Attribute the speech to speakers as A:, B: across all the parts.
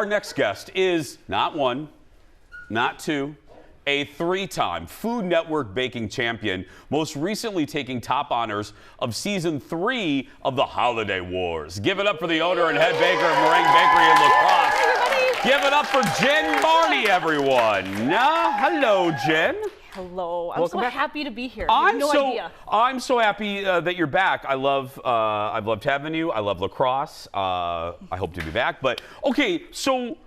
A: our next guest is not one, not two, a three-time Food Network baking champion, most recently taking top honors of season 3 of the Holiday Wars. Give it up for the owner and head baker of Meringue Bakery in La Crosse. Give it up for Jen Barney, everyone. Hello, Jen.
B: Hello. I'm
A: Welcome
B: so
A: back.
B: happy to be here. I have no idea.
A: I'm so happy that you're back. I've loved having you. I love La Crosse. I hope to be back. But okay, so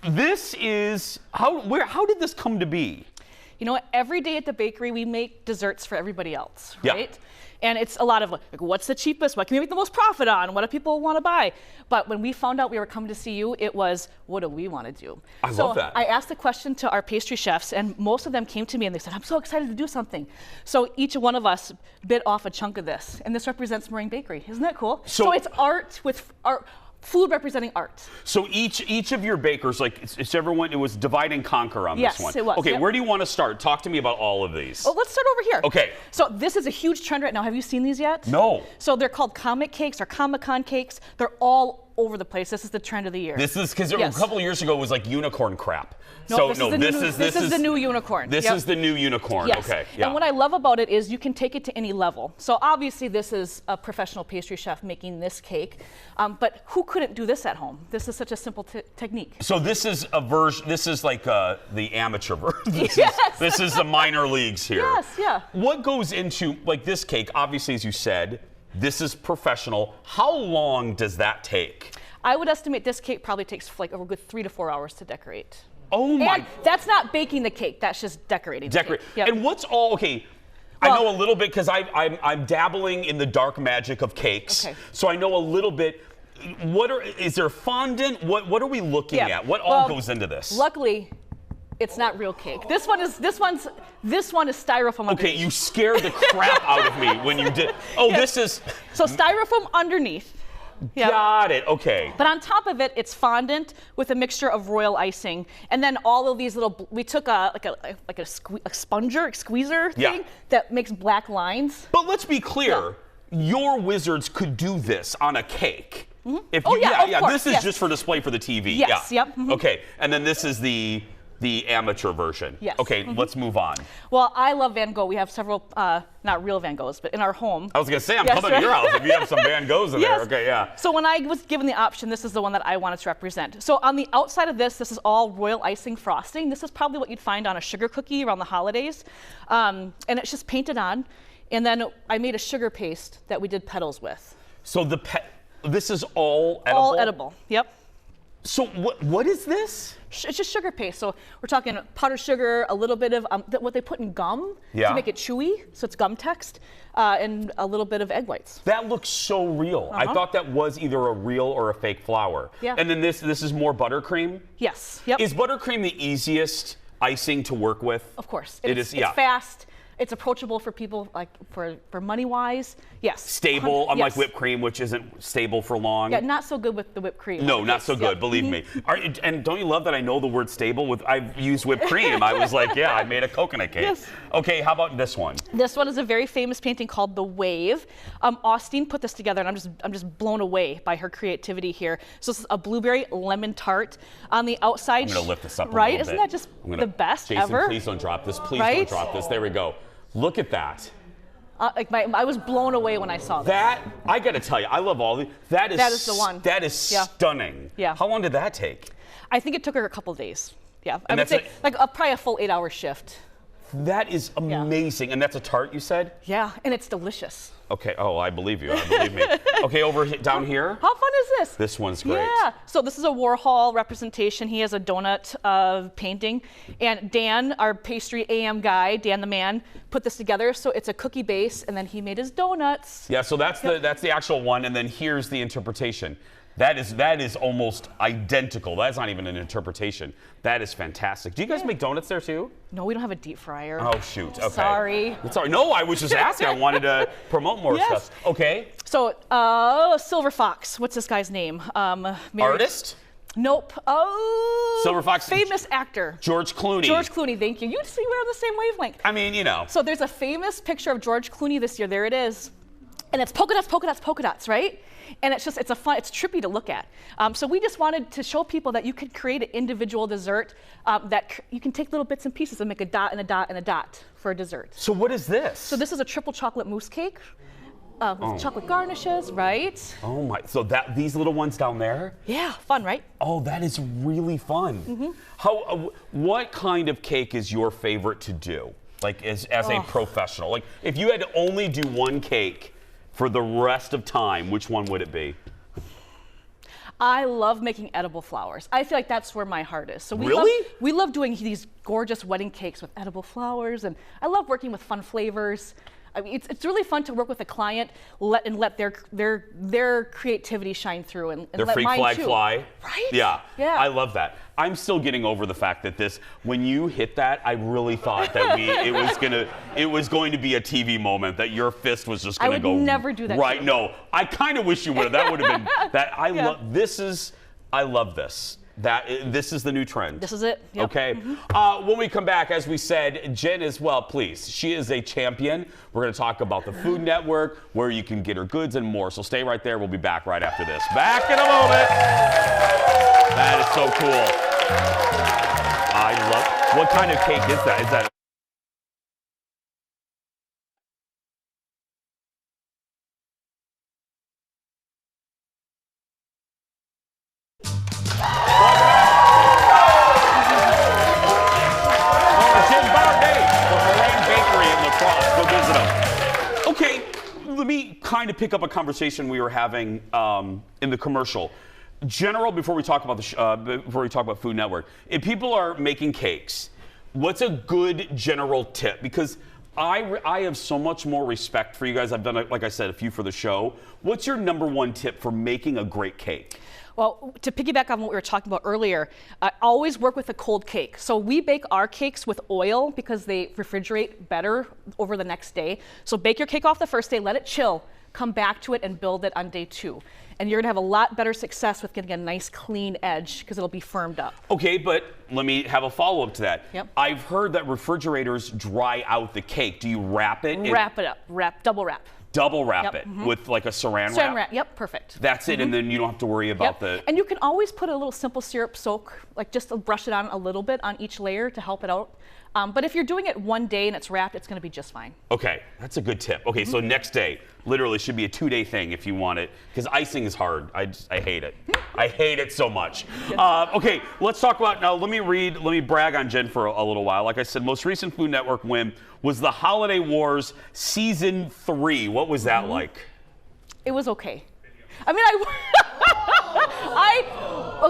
A: this is how did this come to be?
B: You know what? Every day at the bakery, we make desserts for everybody else,
A: Yeah.
B: right? And it's a lot of like, what's the cheapest? What can we make the most profit on? What do people want to buy? But when we found out we were coming to see you, it was, what do we want to do?
A: I love that.
B: I asked the question to our pastry chefs, and most of them came to me and they said, I'm so excited to do something. So each one of us bit off a chunk of this, and this represents Meringue Bakery. Isn't that cool? So it's art with art. Food representing art.
A: So each of your bakers, like it's everyone, it was divide and conquer on this one.
B: Yes, it was.
A: Okay,
B: Yep.
A: Where do you want to start? Talk to me about all of these.
B: Oh, let's start over here.
A: Okay.
B: So this is a huge trend right now. Have you seen these yet?
A: No.
B: So they're called comic cakes or Comic-Con cakes. They're all over the place. This is the trend of the year.
A: This is because
B: Yes.
A: a couple of years ago it was like unicorn crap.
B: This is the new unicorn.
A: This
B: Yep.
A: is the new unicorn.
B: Yes.
A: Okay. Yeah.
B: And what I love about it is you can take it to any level. So obviously this is a professional pastry chef making this cake, but who couldn't do this at home? This is such a simple technique.
A: So this is a version. This is like the amateur version.
B: Yes.
A: This is the minor leagues here.
B: Yes, yeah.
A: What goes into like this cake? Obviously, as you said, this is professional. How long does that take?
B: I would estimate this cake probably takes like a good 3 to 4 hours to decorate.
A: Oh my!
B: And that's not baking the cake. That's just decorating.
A: Decorate.
B: The cake. Yep.
A: And what's all okay?
B: Well,
A: I know a little bit because I'm dabbling in the dark magic of cakes.
B: Okay.
A: So I know a little bit. Is there fondant? What are we looking at? What all goes into this?
B: Luckily, it's not real cake. This one is styrofoam.
A: Okay, you scared the crap out of me when you did. Oh,
B: Yes.
A: This is.
B: So styrofoam underneath. Yep.
A: Got it. Okay.
B: But on top of it, it's fondant with a mixture of royal icing, and then all of these little. We took a squeezer thing that makes black lines.
A: But let's be clear. Your wizards could do this on a cake.
B: Mm-hmm.
A: If
B: Of course,
A: This is just for display for the TV.
B: Yes,
A: Yeah.
B: yep, mhm.
A: Okay, and then this is the amateur version.
B: Yes.
A: Okay, let's move on.
B: Well, I love Van Gogh. We have several, not real Van Goghs, but in our home.
A: I was gonna say I'm
B: Yes,
A: coming to your house if you have some Van Goghs in
B: Yes.
A: there. Okay, yeah.
B: So when I was given the option, this is the one that I wanted to represent. So on the outside of this is all royal icing frosting. This is probably what you'd find on a sugar cookie around the holidays. And it's just painted on. And then I made a sugar paste that we did petals with.
A: So this is all edible?
B: All edible, yep.
A: So what is this?
B: It's just sugar paste. So we're talking powdered sugar, a little bit of what they put in gum to make it chewy, so it's gum text, and a little bit of egg whites.
A: That looks so real. I thought that was either a real or a fake flour.
B: Yeah.
A: And then this is more buttercream?
B: Yes, yep.
A: Is buttercream the easiest icing to work with?
B: Of course.
A: It's
B: fast. It's approachable for people, like for money-wise. Yes.
A: Stable, unlike
B: yes.
A: whipped cream, which isn't stable for long.
B: Yeah, not so good with the whipped cream.
A: No, not so good,
B: Yep.
A: believe me. And don't you love that I know the word stable? I've used whipped cream. I was like, yeah, I made a coconut cake.
B: Yes.
A: Okay, how about this one?
B: This one is a very famous painting called The Wave. Austin put this together, and I'm just blown away by her creativity here. So this is a blueberry lemon tart. On the outside,
A: I'm gonna lift this up a
B: right?
A: little
B: Isn't
A: bit.
B: that just the best
A: Jason,
B: ever?
A: please don't drop this. Please
B: Right?
A: don't drop this. There we go. Look at that.
B: I was blown away when I saw this.
A: That, I gotta tell you, I love all these. That is
B: the one.
A: That is stunning.
B: Yeah.
A: How long did that take?
B: I think it took her a couple days. Yeah, I
A: And
B: would
A: that's
B: say probably a full 8-hour shift.
A: That is amazing. And that's a tart, you said?
B: Yeah, and it's delicious.
A: Okay. Oh, I believe you. I believe me. Okay, down here.
B: How fun is this?
A: This one's great.
B: Yeah. So this is a Warhol representation. He has a donut painting, and Dan, our pastry AM guy, Dan the man, put this together. So it's a cookie base, and then he made his donuts.
A: Yeah. So that's the actual one, and then here's the interpretation. That is almost identical. That's not even an interpretation. That is fantastic. Do you guys make donuts there too?
B: No, we don't have a deep fryer.
A: Oh shoot. Okay.
B: Sorry.
A: It's all right. No, I was just asking. I wanted to promote more stuff. Okay.
B: So Silver Fox. What's this guy's name?
A: Artist?
B: Nope. Oh.
A: Silver Fox.
B: Famous actor.
A: George Clooney.
B: George Clooney. Thank you. You see, we're on the same wavelength.
A: I mean, you know.
B: So there's a famous picture of George Clooney this year. There it is. And it's polka dots, polka dots, polka dots, right? And it's it's trippy to look at. So we just wanted to show people that you could create an individual dessert that you can take little bits and pieces and make a dot and a dot and a dot for a dessert.
A: So what is this?
B: So this is a triple chocolate mousse cake with chocolate garnishes, right?
A: Oh my, so these little ones down there?
B: Yeah, fun, right?
A: Oh, that is really fun. What kind of cake is your favorite to do? Like as a professional? Like if you had to only do one cake for the rest of time, which one would it be?
B: I love making edible flowers. I feel like that's where my heart is. So we love doing these gorgeous wedding cakes with edible flowers, and I love working with fun flavors. I mean, it's really fun to work with a client and let their creativity shine through and
A: their
B: let
A: freak
B: mine
A: flag
B: too.
A: fly.
B: Right?
A: Yeah.
B: Yeah.
A: I love that. I'm still getting over the fact that when you hit that, I really thought that it was going to be a TV moment, that your fist was just going to go.
B: I would never do that.
A: Right? No, I kind of wish you would have. That would have been that. I love this. This is the new trend.
B: This is it. Yep.
A: Okay. When we come back, as we said, Jen as well, please. She is a champion. We're going to talk about the Food Network, where you can get her goods and more. So stay right there. We'll be back right after this. Back in a moment. That is so cool. I love. What kind of cake is that? Is that? Meringue Bakery in Crosse. Go visit them. Okay, let me kind of pick up a conversation we were having in the commercial. Before we talk about Food Network, if people are making cakes, what's a good general tip? Because I have so much more respect for you guys. I've done, like I said, a few for the show. What's your number one tip for making a great cake?
B: Well, to piggyback on what we were talking about earlier, I always work with a cold cake. So we bake our cakes with oil because they refrigerate better over the next day. So bake your cake off the first day, let it chill, come back to it and build it on day 2. And you're gonna have a lot better success with getting a nice clean edge because it'll be firmed up. Okay,
A: but let me have a follow-up to that.
B: Yep.
A: I've heard that refrigerators dry out the cake. Do you wrap it?
B: Wrap it up, double wrap.
A: Double wrap it with like a saran wrap?
B: Saran wrap, yep, perfect.
A: That's it, and then you don't have to worry about the...
B: And you can always put a little simple syrup soak, like just to brush it on a little bit on each layer to help it out. But if you're doing it one day and it's wrapped, it's gonna be just fine.
A: Okay, that's a good tip. Okay, so next day, literally should be a 2-day thing if you want it, because icing is hard. I hate it. I hate it so much. Okay, let's talk about, now let me brag on Jen for a little while. Like I said, most recent Food Network win was the Holiday Wars Season 3. What was that like?
B: It was okay. I mean,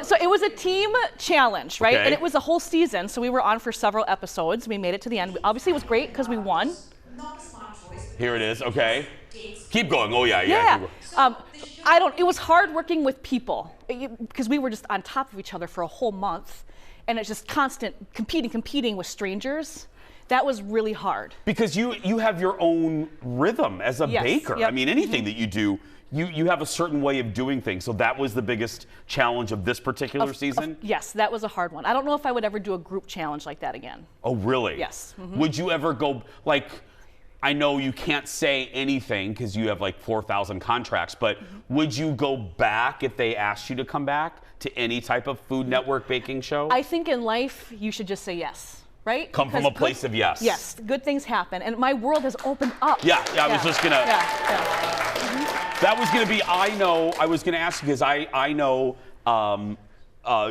B: so it was a team challenge, right?
A: Okay.
B: And it was a whole season, so we were on for several episodes. We made it to the end. Obviously, it was great because we won.
A: Here it is, okay. Keep going, oh yeah.
B: It was hard working with people because we were just on top of each other for a whole month. And it's just constant competing with strangers. That was really hard.
A: Because you have your own rhythm as a baker.
B: Yep.
A: I mean, anything that you do, you have a certain way of doing things. So that was the biggest challenge of this particular season?
B: Yes, that was a hard one. I don't know if I would ever do a group challenge like that again.
A: Oh, really?
B: Yes.
A: Would you ever go, like, I know you can't say anything because you have like 4,000 contracts, but would you go back if they asked you to come back to any type of Food Network baking show?
B: I think in life, you should just say yes. Right?
A: Come from a place of yes.
B: Yes, good things happen, and my world has opened up.
A: I was just gonna. That was gonna be. I was gonna ask you because I know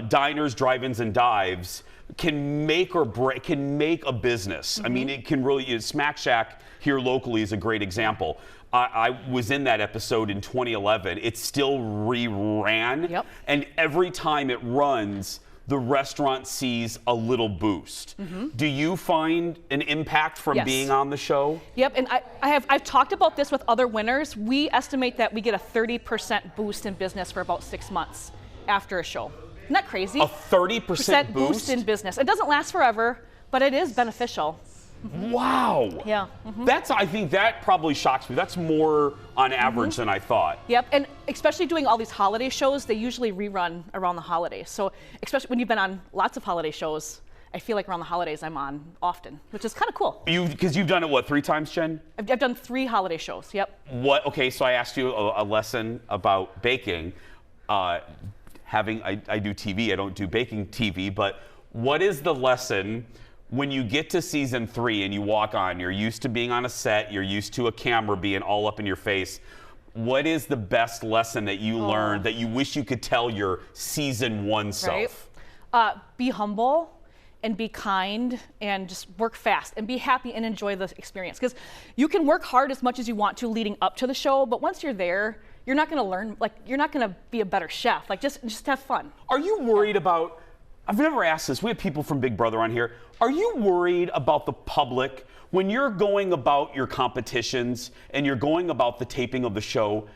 A: diners, drive-ins, and dives can make or break, can make a business. I mean, it can really. Smack Shack here locally is a great example. I was in that episode in 2011. It still reran, and every time it runs, the restaurant sees a little boost. Do you find an impact from being on the show?
B: Yep, and I've talked about this with other winners. We estimate that we get a 30% boost in business for about 6 months after a show. Isn't that crazy?
A: A 30%
B: boost in business. It doesn't last forever, but it is beneficial.
A: Wow.
B: Yeah.
A: I think that probably shocks me. That's more on average than I thought.
B: Yep, and especially doing all these holiday shows, they usually rerun around the holidays. So especially when you've been on lots of holiday shows, I feel like around the holidays I'm on often, which is kind of cool.
A: Because you've done it, what, 3 times, Jen?
B: I've done 3 holiday shows, yep.
A: Okay, so I asked you a lesson about baking. I do TV, I don't do baking TV, but what is the lesson when you get to season 3 and you walk on? You're used to being on a set, you're used to a camera being all up in your face. What is the best lesson that you learned that you wish you could tell your season 1 self?
B: Right. Be humble and be kind and just work fast and be happy and enjoy the experience. Because you can work hard as much as you want to leading up to the show, but once you're there, you're not going to learn, like, you're not going to be a better chef. Like, just have fun.
A: Are you worried about, I've never asked this, we have people from Big Brother on here. Are you worried about the public when you're going about your competitions and you're going about the taping of the show?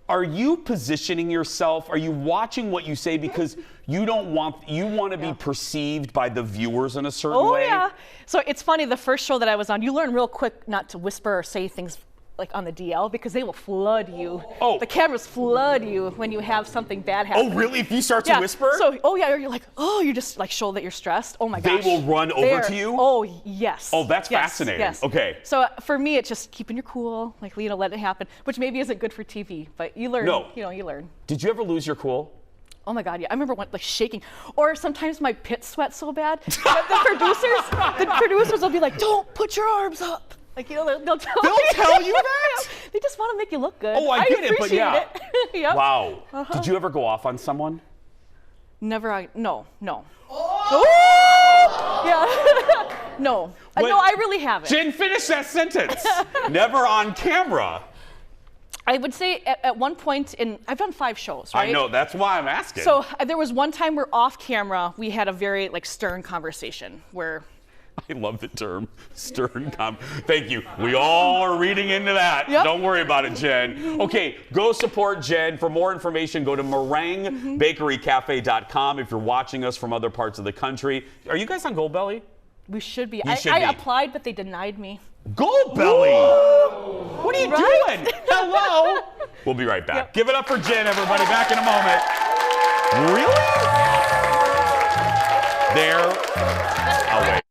A: Are you positioning yourself? Are you watching what you say because you want to be perceived by the viewers in a certain way?
B: Oh yeah. So it's funny, the first show that I was on, you learn real quick not to whisper or say things like on the DL because they will flood you.
A: Oh.
B: The cameras flood you when you have something bad happen.
A: Oh really? If you start to whisper?
B: So you're like, you just like show that you're stressed. Oh my gosh.
A: They will run over to you?
B: Oh yes.
A: Oh, that's fascinating.
B: Yes.
A: Okay.
B: So for me, it's just keeping your cool, like, let it happen, which maybe isn't good for TV, but you learn.
A: No.
B: You learn.
A: Did you ever lose your cool?
B: Oh my God, yeah. I remember like shaking, or sometimes my pit sweat so bad that the producers will be like, "Don't put your arms up." Like, they'll tell
A: you that?
B: They just want to make you look good.
A: Oh, I get it, but yeah.
B: It. Yep.
A: Wow. Did you ever go off on someone?
B: Never. No. Oh! Yeah. No. No, I really haven't.
A: Jen, finish that sentence. Never on camera.
B: I would say at one point I've done 5 shows, right?
A: I know, that's why I'm asking.
B: So there was one time where off camera we had a very stern conversation where.
A: I love the term stern Thank you. We all are reading into that.
B: Yep.
A: Don't worry about it, Jen. Okay, go support Jen. For more information, go to meringuebakerycafe.com if you're watching us from other parts of the country. Are you guys on Goldbelly?
B: We should be.
A: I
B: applied, but they denied me.
A: Goldbelly? What are you doing? Hello? We'll be right back.
B: Yep.
A: Give it up for Jen, everybody. Back in a moment. Really? There. I'll wait.